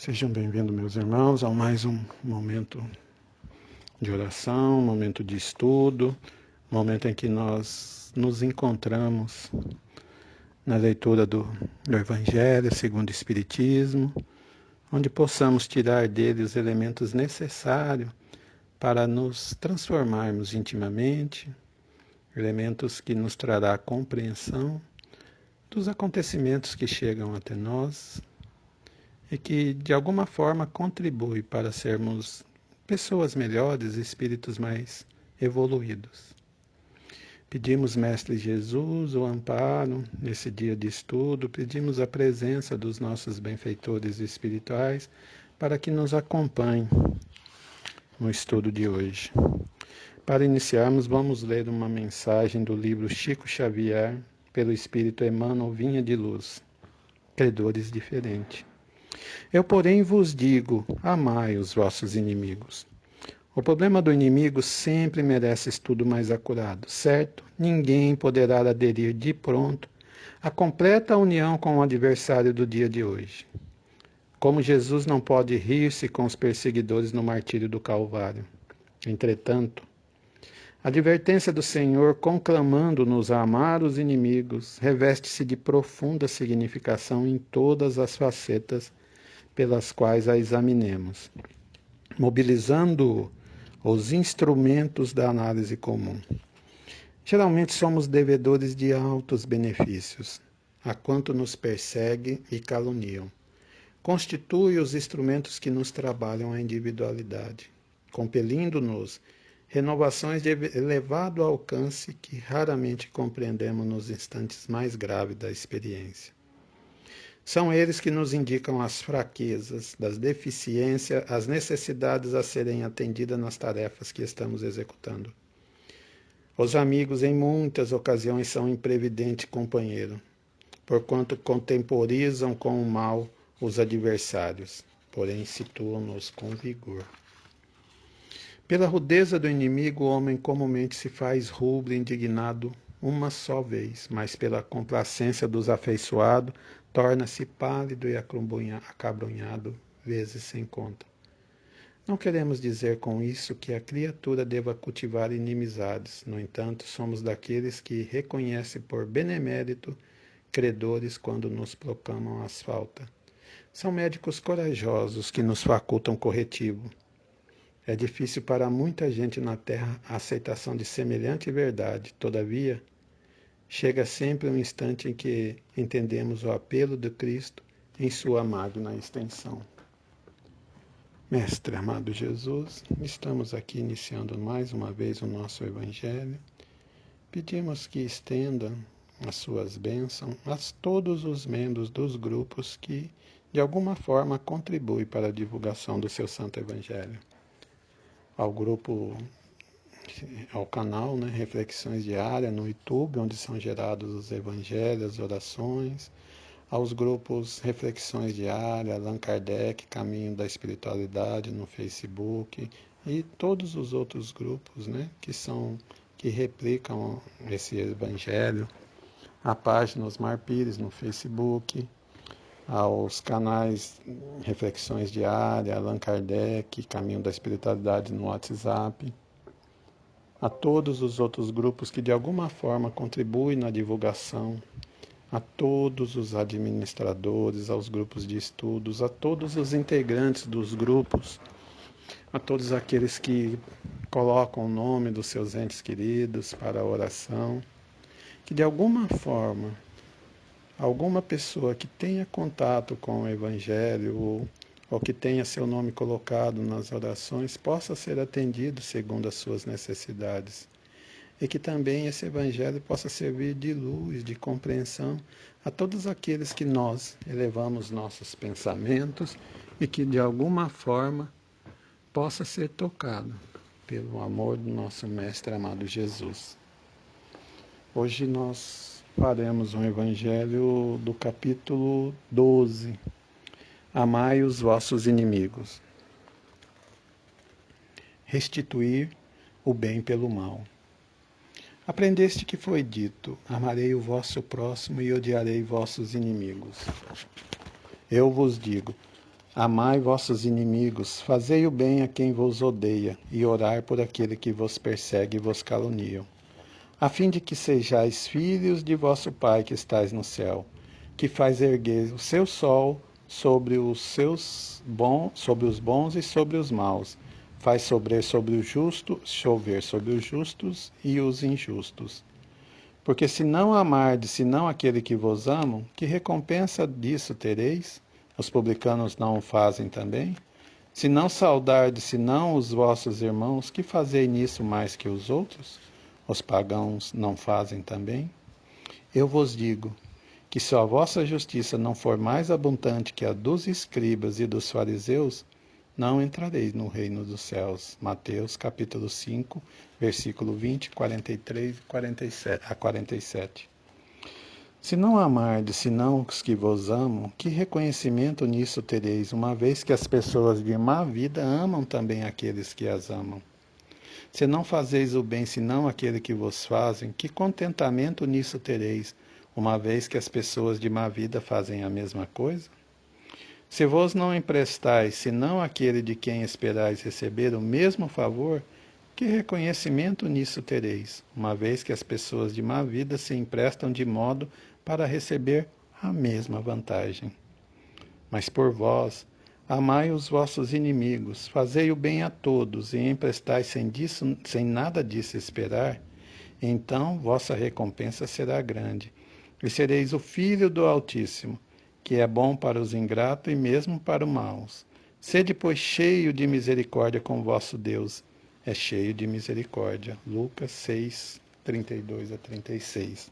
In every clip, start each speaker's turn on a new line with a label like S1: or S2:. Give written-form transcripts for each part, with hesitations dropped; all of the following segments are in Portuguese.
S1: Sejam bem-vindos, meus irmãos, a mais um momento de oração, momento de estudo, momento em que nós nos encontramos na leitura do Evangelho segundo o Espiritismo, onde possamos tirar dele os elementos necessários para nos transformarmos intimamente, elementos que nos trará compreensão dos acontecimentos que chegam até nós, e que de alguma forma contribui para sermos pessoas melhores, espíritos mais evoluídos. Pedimos, Mestre Jesus, o amparo nesse dia de estudo, pedimos a presença dos nossos benfeitores espirituais para que nos acompanhem no estudo de hoje. Para iniciarmos, vamos ler uma mensagem do livro Chico Xavier, pelo Espírito Emmanuel Vinha de Luz, Credores Diferentes. Eu, porém, vos digo, amai os vossos inimigos. O problema do inimigo sempre merece estudo mais acurado, certo? Ninguém poderá aderir de pronto à completa união com o adversário do dia de hoje. Como Jesus não pode rir-se com os perseguidores no martírio do Calvário. Entretanto, a advertência do Senhor, conclamando-nos a amar os inimigos, reveste-se de profunda significação em todas as facetas pelas quais a examinemos, mobilizando os instrumentos da análise comum. Geralmente somos devedores de altos benefícios, a quanto nos perseguem e caluniam. Constitui os instrumentos que nos trabalham a individualidade, compelindo-nos renovações de elevado alcance que raramente compreendemos nos instantes mais graves da experiência. São eles que nos indicam as fraquezas, das deficiências, as necessidades a serem atendidas nas tarefas que estamos executando. Os amigos, em muitas ocasiões, são imprevidente companheiro, porquanto contemporizam com o mal os adversários, porém situam-nos com vigor. Pela rudeza do inimigo, o homem comumente se faz rubro e indignado uma só vez, mas pela complacência dos afeiçoados, torna-se pálido e acabrunhado vezes sem conta. Não queremos dizer com isso que a criatura deva cultivar inimizades. No entanto, somos daqueles que reconhecem por benemérito credores quando nos proclamam as faltas. São médicos corajosos que nos facultam corretivo. É difícil para muita gente na Terra a aceitação de semelhante verdade. Todavia, chega sempre um instante em que entendemos o apelo de Cristo em sua magna extensão. Mestre amado Jesus, estamos aqui iniciando mais uma vez o nosso Evangelho. Pedimos que estenda as suas bênçãos a todos os membros dos grupos que, de alguma forma, contribuem para a divulgação do seu Santo Evangelho. Ao canal, Reflexões Diárias no YouTube, onde são gerados os evangelhos, as orações, aos grupos Reflexões Diárias, Allan Kardec, Caminho da Espiritualidade no Facebook e todos os outros grupos, que replicam esse evangelho, a página Osmar Pires no Facebook, aos canais Reflexões Diárias, Allan Kardec, Caminho da Espiritualidade no WhatsApp, a todos os outros grupos que de alguma forma contribuem na divulgação, a todos os administradores, aos grupos de estudos, a todos os integrantes dos grupos, a todos aqueles que colocam o nome dos seus entes queridos para a oração, que de alguma forma, alguma pessoa que tenha contato com o Evangelho ou que tenha seu nome colocado nas orações possa ser atendido segundo as suas necessidades. E que também esse Evangelho possa servir de luz, de compreensão a todos aqueles que nós elevamos nossos pensamentos e que de alguma forma possa ser tocado pelo amor do nosso Mestre amado Jesus. Hoje nós faremos um Evangelho do capítulo 12. Amai os vossos inimigos. Restituir o bem pelo mal. Aprendeste que foi dito, amarei o vosso próximo e odiarei vossos inimigos. Eu vos digo, Amai vossos inimigos, fazei o bem a quem vos odeia, e orai por aquele que vos persegue e vos calunia, a fim de que sejais filhos de vosso Pai que estais no céu, que faz erguer o seu sol sobre sobre os bons e sobre os maus, faz chover sobre os justos e os injustos. Porque se não amardes, senão aquele que vos ama, que recompensa disso tereis? Os publicanos não o fazem também? Se não saudardes, senão os vossos irmãos, que fazei nisso mais que os outros? Os pagãos não fazem também? Eu vos digo que se a vossa justiça não for mais abundante que a dos escribas e dos fariseus, não entrareis no reino dos céus. Mateus capítulo 5, versículo 20, 43 a 47. Se não amardes, senão os que vos amam, que reconhecimento nisso tereis, uma vez que as pessoas de má vida amam também aqueles que as amam? Se não fazeis o bem, senão aquele que vos fazem, que contentamento nisso tereis, uma vez que as pessoas de má vida fazem a mesma coisa? Se vos não emprestais, senão aquele de quem esperais receber o mesmo favor, que reconhecimento nisso tereis, uma vez que as pessoas de má vida se emprestam de modo para receber a mesma vantagem? Mas por vós, amai os vossos inimigos, fazei o bem a todos e emprestai sem nada disso esperar, então vossa recompensa será grande, e sereis o filho do Altíssimo, que é bom para os ingratos e mesmo para os maus. Sede, pois, cheio de misericórdia com vosso Deus, é cheio de misericórdia. Lucas 6, 32 a 36.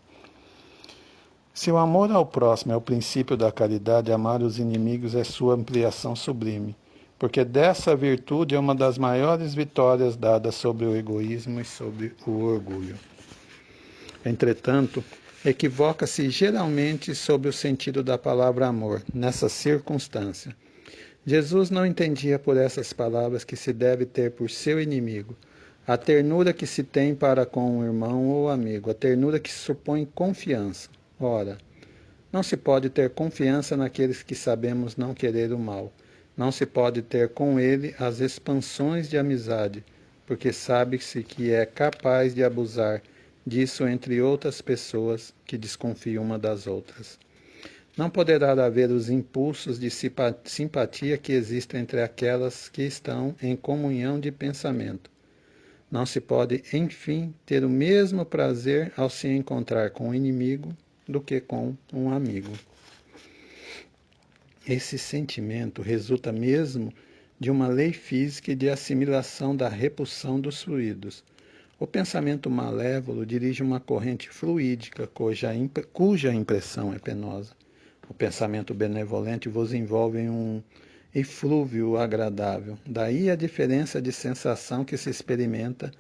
S1: Se o amor ao próximo é o princípio da caridade, amar os inimigos é sua ampliação sublime, porque dessa virtude é uma das maiores vitórias dadas sobre o egoísmo e sobre o orgulho. Entretanto, equivoca-se geralmente sobre o sentido da palavra amor, nessa circunstância. Jesus não entendia por essas palavras que se deve ter por seu inimigo a ternura que se tem para com um irmão ou amigo, a ternura que supõe confiança. Ora, não se pode ter confiança naqueles que sabemos não querer o mal. Não se pode ter com ele as expansões de amizade, porque sabe-se que é capaz de abusar disso entre outras pessoas que desconfiam uma das outras. Não poderá haver os impulsos de simpatia que existem entre aquelas que estão em comunhão de pensamento. Não se pode, enfim, ter o mesmo prazer ao se encontrar com um inimigo do que com um amigo. Esse sentimento resulta mesmo de uma lei física e de assimilação da repulsão dos fluidos. O pensamento malévolo dirige uma corrente fluídica cuja impressão é penosa. O pensamento benevolente vos envolve em um eflúvio agradável. Daí a diferença de sensação que se experimenta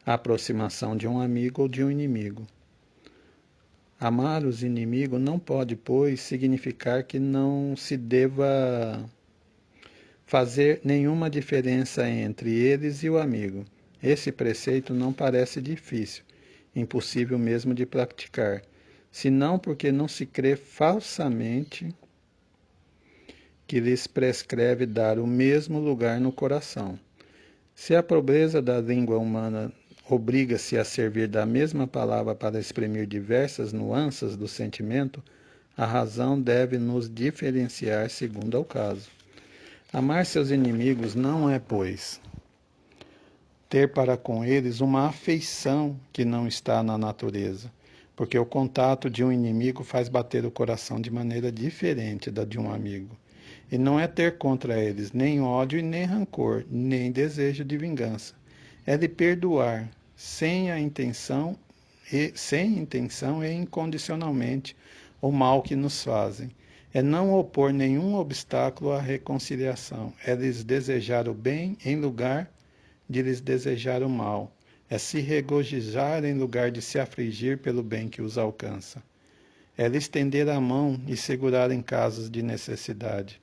S1: à aproximação de um amigo ou de um inimigo. Amar os inimigos não pode, pois, significar que não se deva fazer nenhuma diferença entre eles e o amigo. Esse preceito não parece difícil, impossível mesmo de praticar, senão porque não se crê falsamente que lhes prescreve dar o mesmo lugar no coração. Se a pobreza da língua humana obriga-se a servir da mesma palavra para exprimir diversas nuances do sentimento, a razão deve nos diferenciar segundo ao caso. Amar seus inimigos não é, pois, ter para com eles uma afeição que não está na natureza, porque o contato de um inimigo faz bater o coração de maneira diferente da de um amigo. E não é ter contra eles nem ódio e nem rancor, nem desejo de vingança. É de perdoar, sem intenção e incondicionalmente, o mal que nos fazem. É não opor nenhum obstáculo à reconciliação. É lhes desejar o bem em lugar de lhes desejar o mal. É se regozijar em lugar de se afligir pelo bem que os alcança. É lhe estender a mão e segurar em casos de necessidade.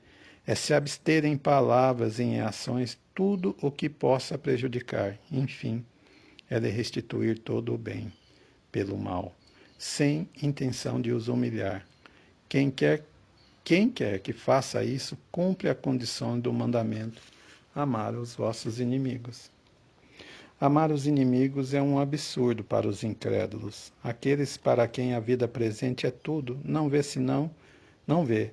S1: É se abster em palavras e em ações tudo o que possa prejudicar. Enfim, é lhe restituir todo o bem pelo mal, sem intenção de os humilhar. Quem quer quem quer que faça isso, cumpre a condição do mandamento: amar os vossos inimigos. Amar os inimigos é um absurdo para os incrédulos. Aqueles para quem a vida presente é tudo, não vê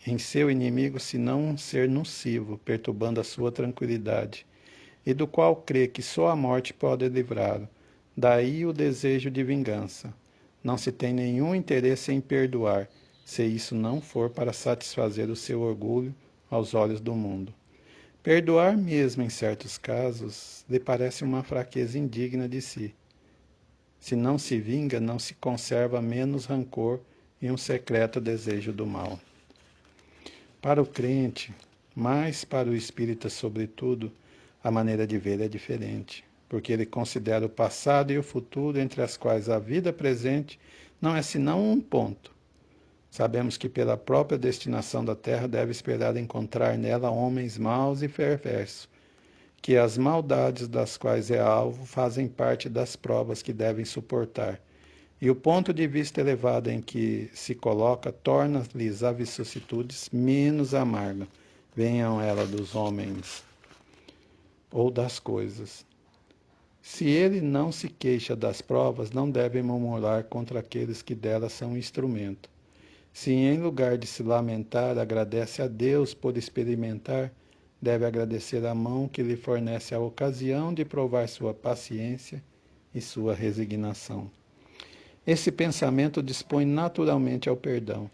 S1: em seu inimigo senão um ser nocivo, perturbando a sua tranquilidade, e do qual crê que só a morte pode livrá-lo. Daí o desejo de vingança. Não se tem nenhum interesse em perdoar, se isso não for para satisfazer o seu orgulho aos olhos do mundo. Perdoar mesmo em certos casos lhe parece uma fraqueza indigna de si. Se não se vinga, não se conserva menos rancor e um secreto desejo do mal. Para o crente, mas para o espírita sobretudo, a maneira de ver é diferente, porque ele considera o passado e o futuro, entre as quais a vida presente não é senão um ponto. Sabemos que pela própria destinação da terra deve esperar encontrar nela homens maus e perversos, que as maldades das quais é alvo fazem parte das provas que devem suportar, e o ponto de vista elevado em que se coloca torna-lhes as vicissitudes menos amargas, venham elas dos homens ou das coisas. Se ele não se queixa das provas, não deve murmurar contra aqueles que delas são instrumento. Se em lugar de se lamentar, agradece a Deus por experimentar, deve agradecer a mão que lhe fornece a ocasião de provar sua paciência e sua resignação. Esse pensamento dispõe naturalmente ao perdão.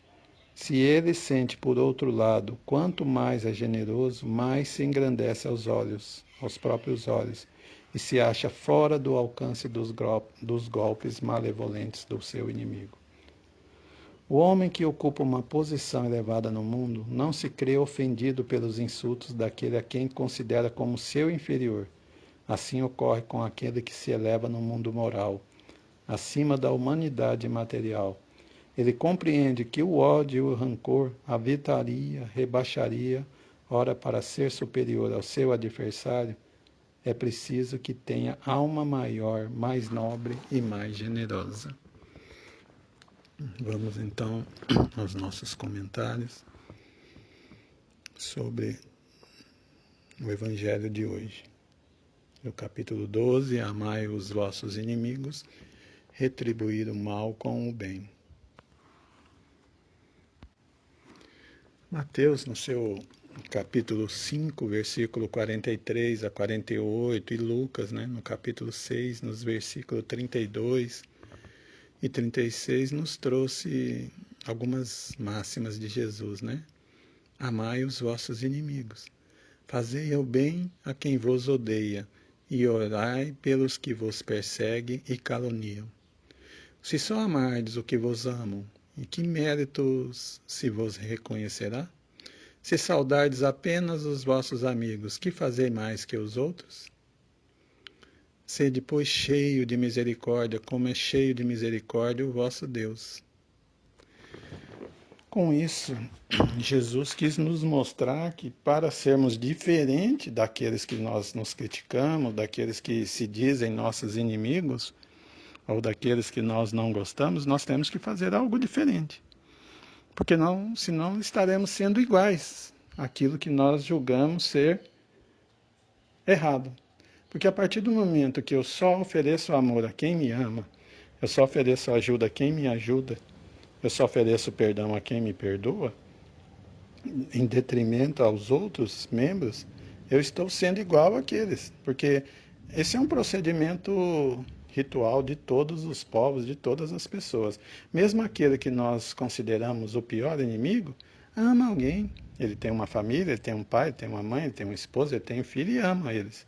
S1: Se ele sente, por outro lado, quanto mais é generoso, mais se engrandece aos próprios olhos, e se acha fora do alcance dos golpes malevolentes do seu inimigo. O homem que ocupa uma posição elevada no mundo não se crê ofendido pelos insultos daquele a quem considera como seu inferior. Assim ocorre com aquele que se eleva no mundo moral, acima da humanidade material. Ele compreende que o ódio e o rancor avitaria, rebaixaria, ora para ser superior ao seu adversário, é preciso que tenha alma maior, mais nobre e mais generosa. Vamos então aos nossos comentários sobre o Evangelho de hoje. No capítulo 12, amai os vossos inimigos, retribuir o mal com o bem. Mateus, no seu capítulo 5, versículo 43 a 48, e Lucas, no capítulo 6, nos versículos 32 e 36, nos trouxe algumas máximas de Jesus, Amai os vossos inimigos, fazei o bem a quem vos odeia, e orai pelos que vos perseguem e caluniam. Se só amardes o que vos amam, em que méritos se vos reconhecerá? Se saudardes apenas os vossos amigos, que fazei mais que os outros? Sede, pois, cheio de misericórdia, como é cheio de misericórdia o vosso Deus. Com isso, Jesus quis nos mostrar que para sermos diferentes daqueles que nós nos criticamos, daqueles que se dizem nossos inimigos, ou daqueles que nós não gostamos, nós temos que fazer algo diferente. Porque senão estaremos sendo iguais àquilo que nós julgamos ser errado. Porque a partir do momento que eu só ofereço amor a quem me ama, eu só ofereço ajuda a quem me ajuda, eu só ofereço perdão a quem me perdoa, em detrimento aos outros membros, eu estou sendo igual àqueles. Porque esse é um procedimento ritual de todos os povos, de todas as pessoas. Mesmo aquele que nós consideramos o pior inimigo, ama alguém. Ele tem uma família, ele tem um pai, ele tem uma mãe, ele tem uma esposa, ele tem um filho e ama eles.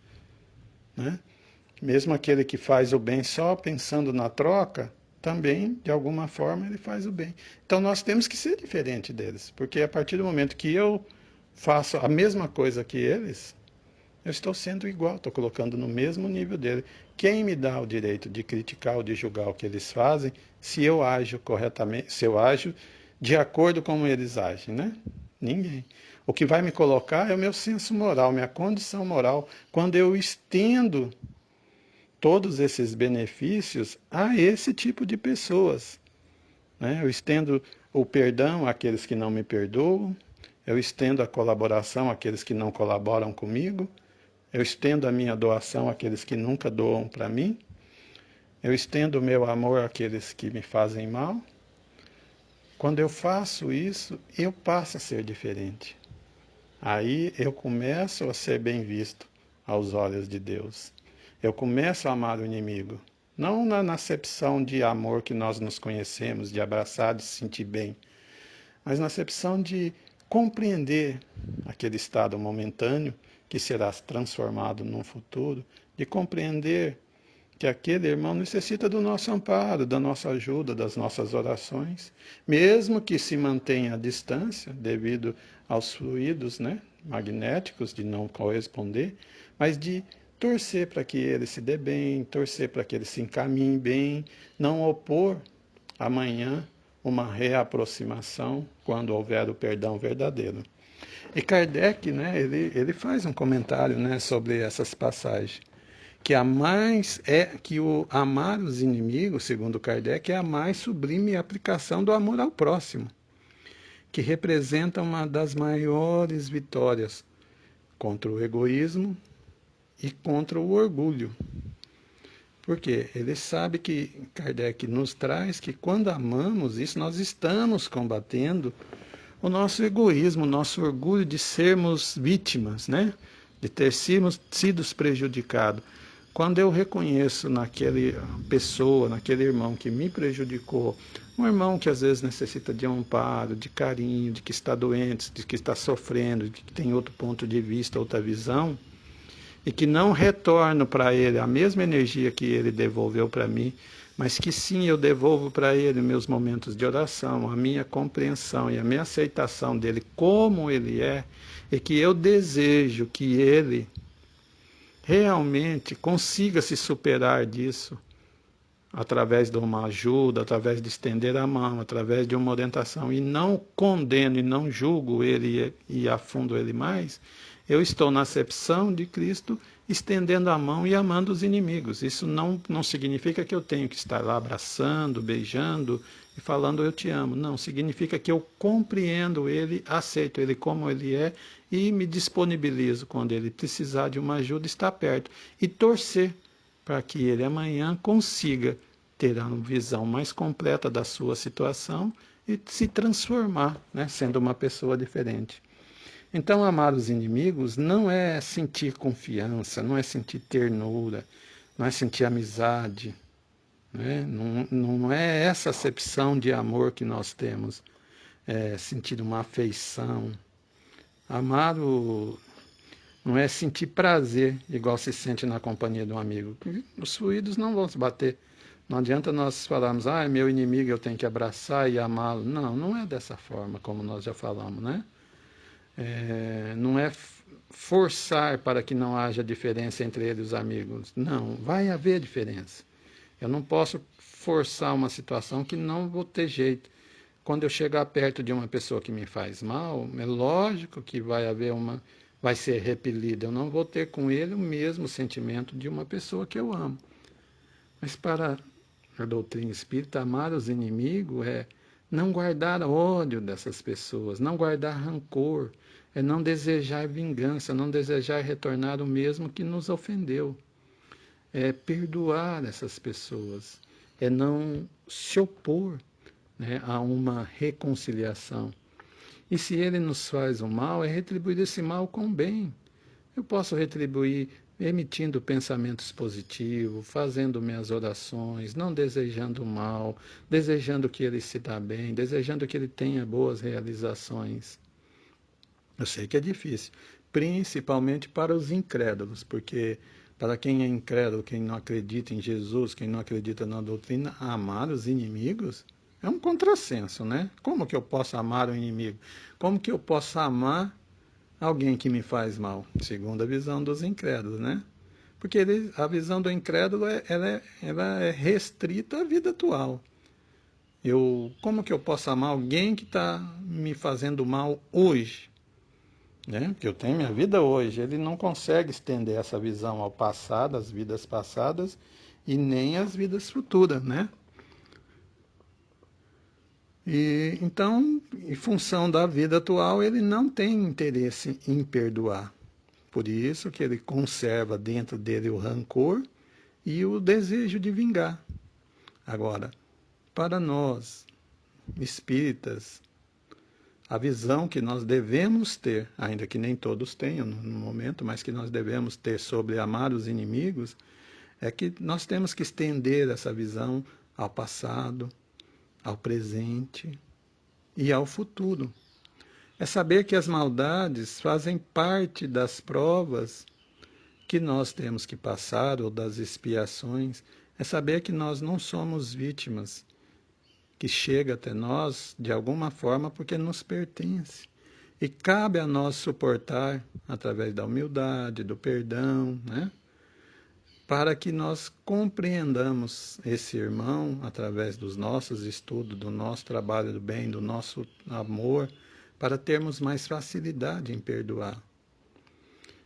S1: Mesmo aquele que faz o bem só pensando na troca, também, de alguma forma, ele faz o bem. Então nós temos que ser diferente deles, porque a partir do momento que eu faço a mesma coisa que eles, eu estou sendo igual, estou colocando no mesmo nível dele. Quem me dá o direito de criticar ou de julgar o que eles fazem, se eu ajo corretamente, se eu ajo de acordo com como eles agem, Ninguém. O que vai me colocar é o meu senso moral, minha condição moral, quando eu estendo todos esses benefícios a esse tipo de pessoas. né? Eu estendo o perdão àqueles que não me perdoam, eu estendo a colaboração àqueles que não colaboram comigo, eu estendo a minha doação àqueles que nunca doam para mim, eu estendo o meu amor àqueles que me fazem mal. Quando eu faço isso, eu passo a ser diferente. Aí eu começo a ser bem visto aos olhos de Deus. Eu começo a amar o inimigo. Não na acepção de amor que nós nos conhecemos, de abraçar, de se sentir bem, mas na acepção de compreender aquele estado momentâneo que será transformado num futuro, de compreender que aquele irmão necessita do nosso amparo, da nossa ajuda, das nossas orações, mesmo que se mantenha à distância devido aos fluidos, né, magnéticos de não corresponder, mas de torcer para que ele se dê bem, torcer para que ele se encaminhe bem, não opor amanhã uma reaproximação quando houver o perdão verdadeiro. E Kardec, né, ele faz um comentário, né, sobre essas passagens, que o amar os inimigos, segundo Kardec, é a mais sublime aplicação do amor ao próximo, que representa uma das maiores vitórias contra o egoísmo e contra o orgulho. Porque ele sabe que Kardec nos traz que quando amamos isso, nós estamos combatendo o nosso egoísmo, o nosso orgulho de sermos vítimas, né? De ter sido prejudicados. Quando eu reconheço naquele pessoa, naquele irmão que me prejudicou, um irmão que às vezes necessita de amparo, de carinho, de que está doente, de que está sofrendo, de que tem outro ponto de vista, outra visão, e que não retorno para ele a mesma energia que ele devolveu para mim, mas que sim eu devolvo para ele meus momentos de oração, a minha compreensão e a minha aceitação dele como ele é, e que eu desejo que ele realmente consiga se superar disso através de uma ajuda, através de estender a mão, através de uma orientação, e não condeno e não julgo ele e afundo ele mais, eu estou na acepção de Cristo, estendendo a mão e amando os inimigos. Isso não significa que eu tenho que estar lá abraçando, beijando e falando eu te amo. Não, significa que eu compreendo ele, aceito ele como ele é e me disponibilizo quando ele precisar de uma ajuda, estar perto e torcer para que ele amanhã consiga ter uma visão mais completa da sua situação e se transformar, né, sendo uma pessoa diferente. Então, amar os inimigos não é sentir confiança, não é sentir ternura, não é sentir amizade, né? Não é essa acepção de amor que nós temos, sentir uma afeição. Amar não é sentir prazer, igual se sente na companhia de um amigo. Os fluidos não vão se bater. Não adianta nós falarmos, é meu inimigo, eu tenho que abraçar e amá-lo. Não, não é dessa forma, como nós já falamos, né? Não é forçar para que não haja diferença entre ele e os amigos. Não, vai haver diferença. Eu não posso forçar uma situação que não vou ter jeito. Quando eu chegar perto de uma pessoa que me faz mal, é lógico que vai ser repelido. Eu não vou ter com ele o mesmo sentimento de uma pessoa que eu amo. Mas para a doutrina espírita, amar os inimigos é não guardar ódio dessas pessoas, não guardar rancor, é não desejar vingança, não desejar retornar o mesmo que nos ofendeu. É perdoar essas pessoas, é não se opor, né, a uma reconciliação. E se ele nos faz o mal, é retribuir esse mal com bem. Eu posso retribuir emitindo pensamentos positivos, fazendo minhas orações, não desejando o mal, desejando que ele se dê bem, desejando que ele tenha boas realizações. Eu sei que é difícil, principalmente para os incrédulos, porque para quem é incrédulo, quem não acredita em Jesus, quem não acredita na doutrina, amar os inimigos é um contrassenso, né? Como que eu posso amar o inimigo? Como que eu posso amar alguém que me faz mal? Segundo a visão dos incrédulos, né? Porque a visão do incrédulo ela é restrita à vida atual. Como que eu posso amar alguém que está me fazendo mal hoje? Né? Porque eu tenho minha vida hoje. Ele não consegue estender essa visão ao passado, às vidas passadas e nem às vidas futuras, né? E então, em função da vida atual, ele não tem interesse em perdoar. Por isso que ele conserva dentro dele o rancor e o desejo de vingar. Agora, para nós, espíritas, a visão que nós devemos ter, ainda que nem todos tenham no momento, mas que nós devemos ter sobre amar os inimigos, é que nós temos que estender essa visão ao passado, ao presente e ao futuro. É saber que as maldades fazem parte das provas que nós temos que passar ou das expiações. É saber que nós não somos vítimas, que chega até nós de alguma forma porque nos pertence. E cabe a nós suportar através da humildade, do perdão, né? Para que nós compreendamos esse irmão através dos nossos estudos, do nosso trabalho do bem, do nosso amor, para termos mais facilidade em perdoar.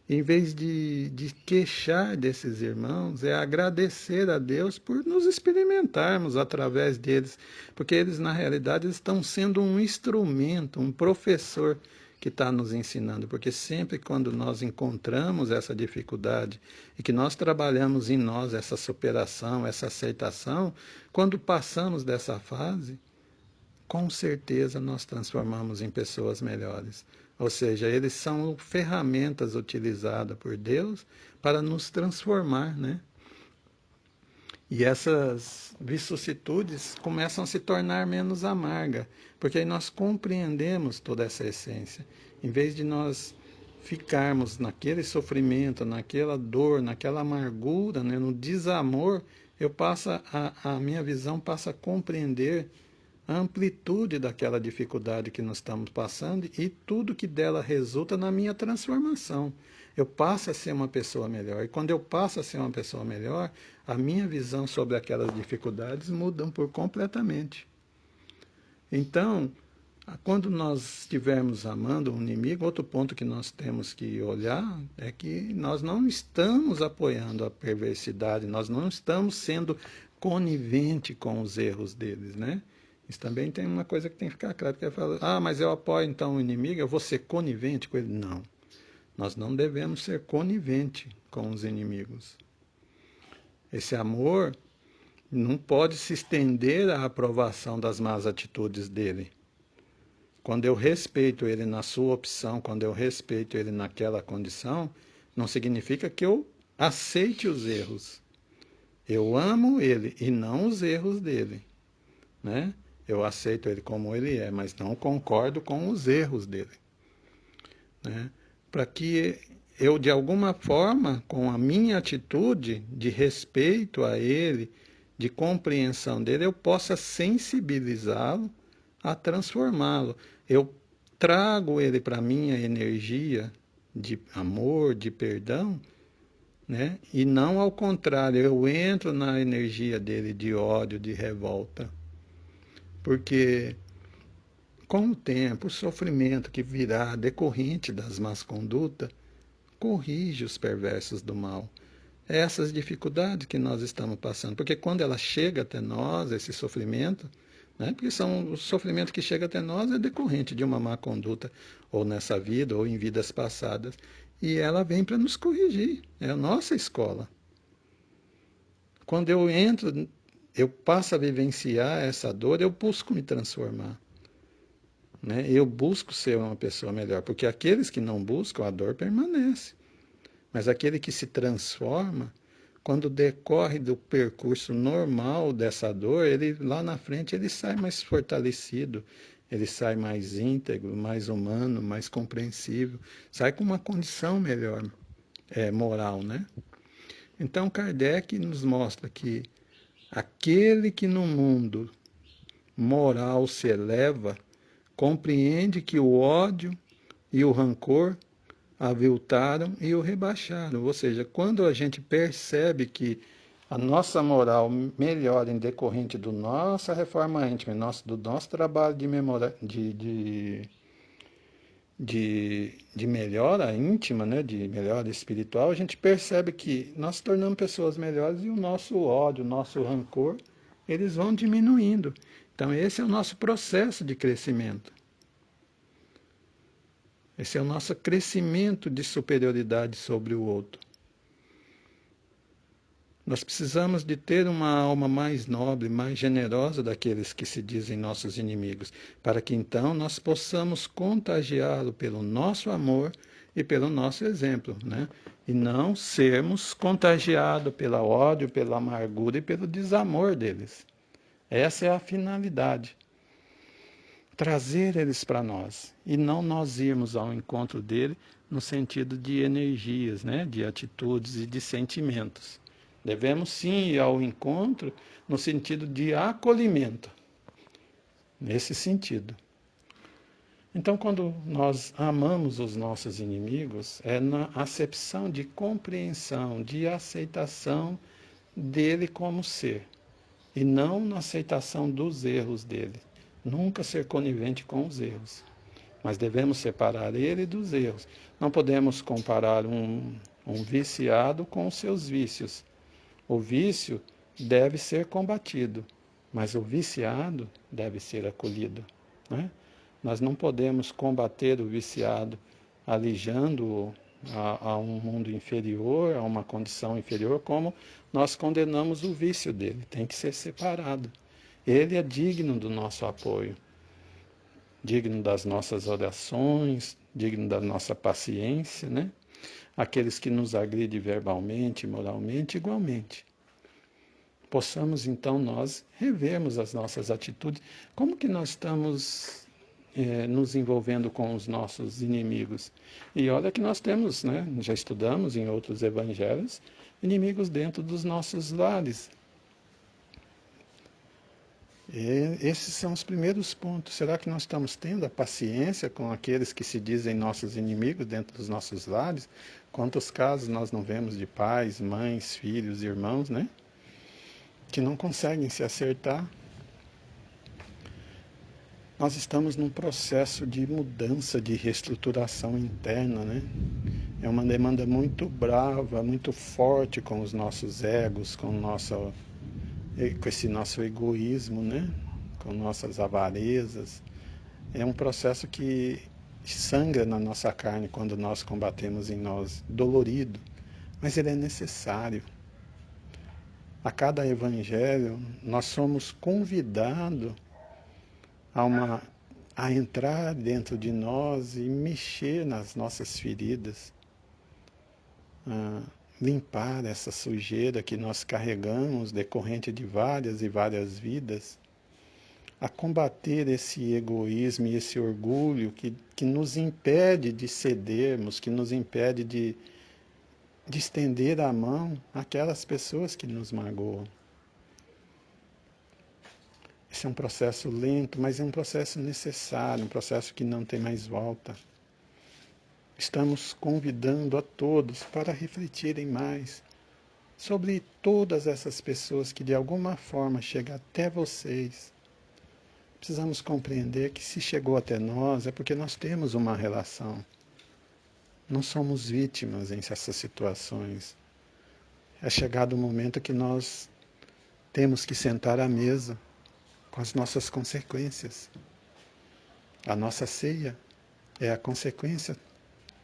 S1: Em vez de queixar desses irmãos, é agradecer a Deus por nos experimentarmos através deles, porque eles, na realidade, estão sendo um instrumento, um professor que está nos ensinando, porque sempre quando nós encontramos essa dificuldade e que nós trabalhamos em nós essa superação, essa aceitação, quando passamos dessa fase, com certeza nós transformamos em pessoas melhores. Ou seja, eles são ferramentas utilizadas por Deus para nos transformar, né? E essas vicissitudes começam a se tornar menos amargas, porque aí nós compreendemos toda essa essência. Em vez de nós ficarmos naquele sofrimento, naquela dor, naquela amargura, né, no desamor, a minha visão passa a compreender a amplitude daquela dificuldade que nós estamos passando e tudo que dela resulta na minha transformação. Eu passo a ser uma pessoa melhor. E quando eu passo a ser uma pessoa melhor, a minha visão sobre aquelas dificuldades muda por completamente. Então, quando nós estivermos amando um inimigo, outro ponto que nós temos que olhar é que nós não estamos apoiando a perversidade, nós não estamos sendo conivente com os erros deles, né? Isso também tem uma coisa que tem que ficar claro, porque fala, mas eu apoio então o inimigo, eu vou ser conivente com ele. Não, nós não devemos ser conivente com os inimigos. Esse amor não pode se estender à aprovação das más atitudes dele. Quando eu respeito ele na sua opção, quando eu respeito ele naquela condição, não significa que eu aceite os erros. Eu amo ele e não os erros dele, né? Eu aceito ele como ele é, mas não concordo com os erros dele, né? Para que eu, de alguma forma, com a minha atitude de respeito a ele, de compreensão dele, eu possa sensibilizá-lo a transformá-lo. Eu trago ele para a minha energia de amor, de perdão, né? E não ao contrário, eu entro na energia dele de ódio, de revolta. Porque com o tempo, o sofrimento que virá decorrente das más condutas corrige os perversos do mal. Essas dificuldades que nós estamos passando, porque quando ela chega até nós, esse sofrimento, né, porque o sofrimento que chega até nós é decorrente de uma má conduta, ou nessa vida, ou em vidas passadas, e ela vem para nos corrigir, é a nossa escola. Quando eu entro, eu passo a vivenciar essa dor, eu busco me transformar, né? Eu busco ser uma pessoa melhor, porque aqueles que não buscam, a dor permanece. Mas aquele que se transforma, quando decorre do percurso normal dessa dor, ele lá na frente ele sai mais fortalecido, ele sai mais íntegro, mais humano, mais compreensível, sai com uma condição melhor, moral, né? Então Kardec nos mostra que aquele que no mundo moral se eleva, compreende que o ódio e o rancor aviltaram e o rebaixaram. Ou seja, quando a gente percebe que a nossa moral melhora em decorrente da nossa reforma íntima, do nosso trabalho de melhora íntima, né, de melhora espiritual, a gente percebe que nós tornamos pessoas melhores e o nosso ódio, o nosso rancor, eles vão diminuindo. Então, esse é o nosso processo de crescimento. Esse é o nosso crescimento de superioridade sobre o outro. Nós precisamos de ter uma alma mais nobre, mais generosa daqueles que se dizem nossos inimigos, para que então nós possamos contagiá-lo pelo nosso amor e pelo nosso exemplo, né? E não sermos contagiados pelo ódio, pela amargura e pelo desamor deles. Essa é a finalidade. Trazer eles para nós e não nós irmos ao encontro dele no sentido de energias, né? De atitudes e de sentimentos. Devemos sim ir ao encontro no sentido de acolhimento, nesse sentido. Então, quando nós amamos os nossos inimigos, é na acepção de compreensão, de aceitação dele como ser, e não na aceitação dos erros dele. Nunca ser conivente com os erros, mas devemos separar ele dos erros. Não podemos comparar um viciado com os seus vícios. O vício deve ser combatido, mas o viciado deve ser acolhido, né? Nós não podemos combater o viciado alijando-o a um mundo inferior, a uma condição inferior, como nós condenamos o vício dele. Tem que ser separado. Ele é digno do nosso apoio, digno das nossas orações, digno da nossa paciência, né? Aqueles que nos agridem verbalmente, moralmente, igualmente. Possamos então nós revermos as nossas atitudes. Como que nós estamos nos envolvendo com os nossos inimigos? E olha que nós temos, né, já estudamos em outros evangelhos, inimigos dentro dos nossos lares. E esses são os primeiros pontos. Será que nós estamos tendo a paciência com aqueles que se dizem nossos inimigos dentro dos nossos lares? Quantos casos nós não vemos de pais, mães, filhos, irmãos, né? Que não conseguem se acertar. Nós estamos num processo de mudança, de reestruturação interna, né? É uma demanda muito brava, muito forte com os nossos egos, com esse nosso egoísmo, né? Com nossas avarezas. É um processo que sangra na nossa carne quando nós combatemos em nós, dolorido, mas ele é necessário. A cada evangelho, nós somos convidados a entrar dentro de nós e mexer nas nossas feridas, a limpar essa sujeira que nós carregamos decorrente de várias e várias vidas, a combater esse egoísmo e esse orgulho que nos impede de cedermos, que nos impede de estender a mão àquelas pessoas que nos magoam. Esse é um processo lento, mas é um processo necessário, um processo que não tem mais volta. Estamos convidando a todos para refletirem mais sobre todas essas pessoas que de alguma forma chegam até vocês. Precisamos compreender que se chegou até nós é porque nós temos uma relação. Não somos vítimas em essas situações. É chegado o momento que nós temos que sentar à mesa com as nossas consequências. A nossa ceia é a consequência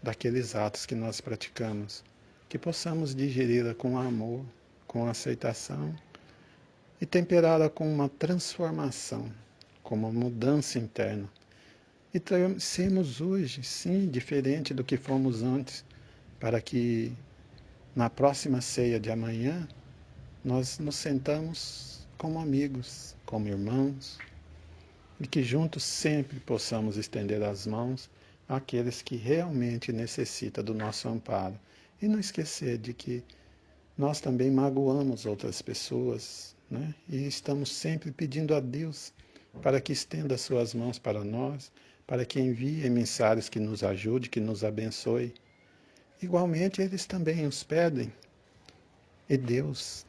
S1: daqueles atos que nós praticamos, que possamos digeri-la com amor, com aceitação e temperá-la com uma transformação, com uma mudança interna. E sermos hoje, sim, diferente do que fomos antes, para que na próxima ceia de amanhã nós nos sentamos como amigos, como irmãos, e que juntos sempre possamos estender as mãos àqueles que realmente necessitam do nosso amparo. E não esquecer de que nós também magoamos outras pessoas, né? E estamos sempre pedindo a Deus para que estenda as suas mãos para nós, para que envie emissários que nos ajude, que nos abençoe. Igualmente, eles também os pedem. E Deus,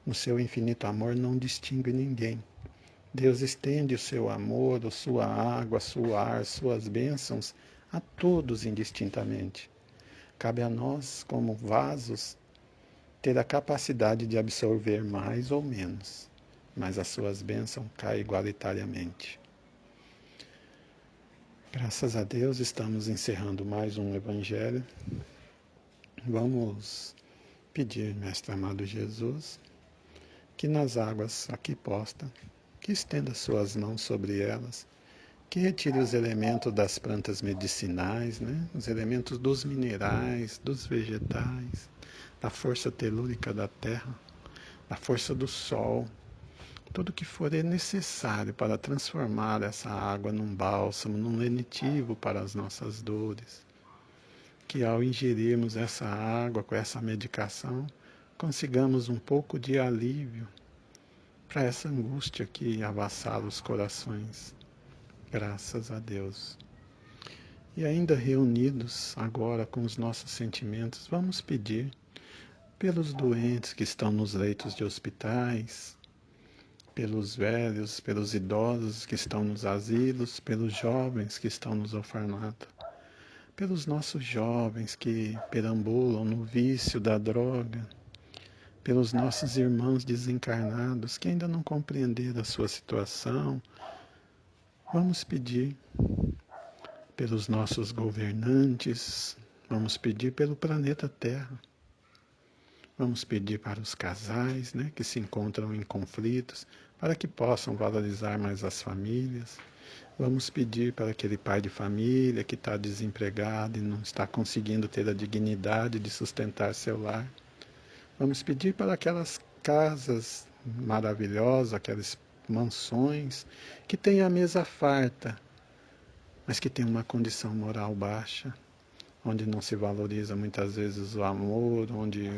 S1: no seu infinito amor, não distingue ninguém. Deus estende o seu amor, a sua água, seu ar, suas bênçãos a todos indistintamente. Cabe a nós, como vasos, ter a capacidade de absorver mais ou menos. mas as suas bênçãos caem igualitariamente. Graças a Deus, estamos encerrando mais um Evangelho. Vamos pedir, Mestre amado Jesus, que nas águas aqui postas, que estenda suas mãos sobre elas, que retire os elementos das plantas medicinais, né? Os elementos dos minerais, dos vegetais, da força telúrica da terra, da força do sol, tudo que for necessário para transformar essa água num bálsamo, num lenitivo para as nossas dores. Que ao ingerirmos essa água com essa medicação, consigamos um pouco de alívio para essa angústia que avassala os corações. Graças a Deus. E ainda reunidos agora com os nossos sentimentos, vamos pedir pelos doentes que estão nos leitos de hospitais, pelos velhos, pelos idosos que estão nos asilos, pelos jovens que estão nos orfanatos, pelos nossos jovens que perambulam no vício da droga, pelos nossos irmãos desencarnados que ainda não compreenderam a sua situação. Vamos pedir pelos nossos governantes, vamos pedir pelo planeta Terra. Vamos pedir para os casais, né, que se encontram em conflitos, para que possam valorizar mais as famílias. Vamos pedir para aquele pai de família que está desempregado e não está conseguindo ter a dignidade de sustentar seu lar. Vamos pedir para aquelas casas maravilhosas, aquelas mansões, que têm a mesa farta, mas que têm uma condição moral baixa, onde não se valoriza muitas vezes o amor, onde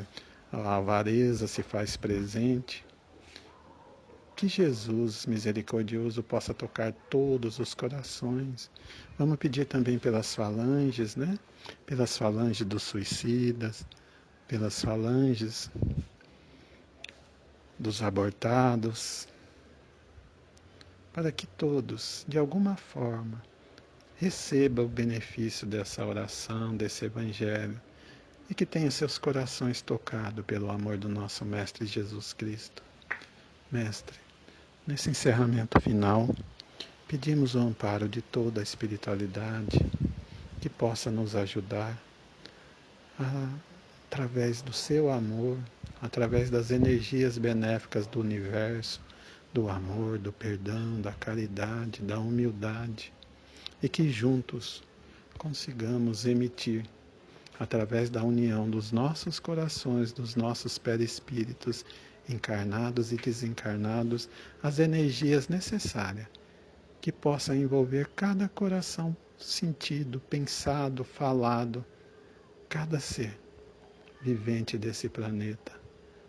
S1: a avareza se faz presente. Que Jesus misericordioso possa tocar todos os corações. Vamos pedir também pelas falanges, né? Pelas falanges dos suicidas, pelas falanges dos abortados, para que todos, de alguma forma, recebam o benefício dessa oração, desse Evangelho, e que tenham seus corações tocados pelo amor do nosso Mestre Jesus Cristo. Mestre, nesse encerramento final, pedimos o amparo de toda a espiritualidade que possa nos ajudar através do seu amor, através das energias benéficas do universo, do amor, do perdão, da caridade, da humildade, e que juntos consigamos emitir, através da união dos nossos corações, dos nossos perispíritos, encarnados e desencarnados, as energias necessárias que possa envolver cada coração sentido, pensado, falado, cada ser vivente desse planeta,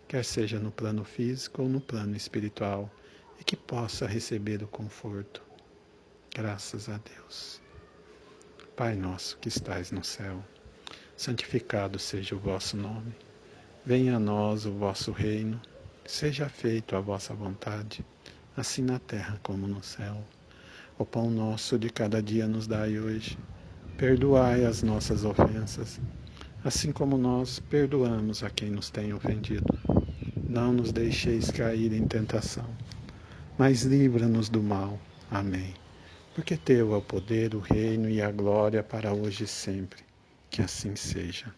S1: quer seja no plano físico ou no plano espiritual, e que possa receber o conforto. Graças a Deus. Pai nosso que estais no céu, santificado seja o vosso nome. Venha a nós o vosso reino, seja feita a vossa vontade, assim na terra como no céu. O pão nosso de cada dia nos dai hoje. Perdoai as nossas ofensas, assim como nós perdoamos a quem nos tem ofendido. Não nos deixeis cair em tentação, mas livra-nos do mal. Amém. Porque teu é o poder, o reino e a glória para hoje e sempre. Que assim seja.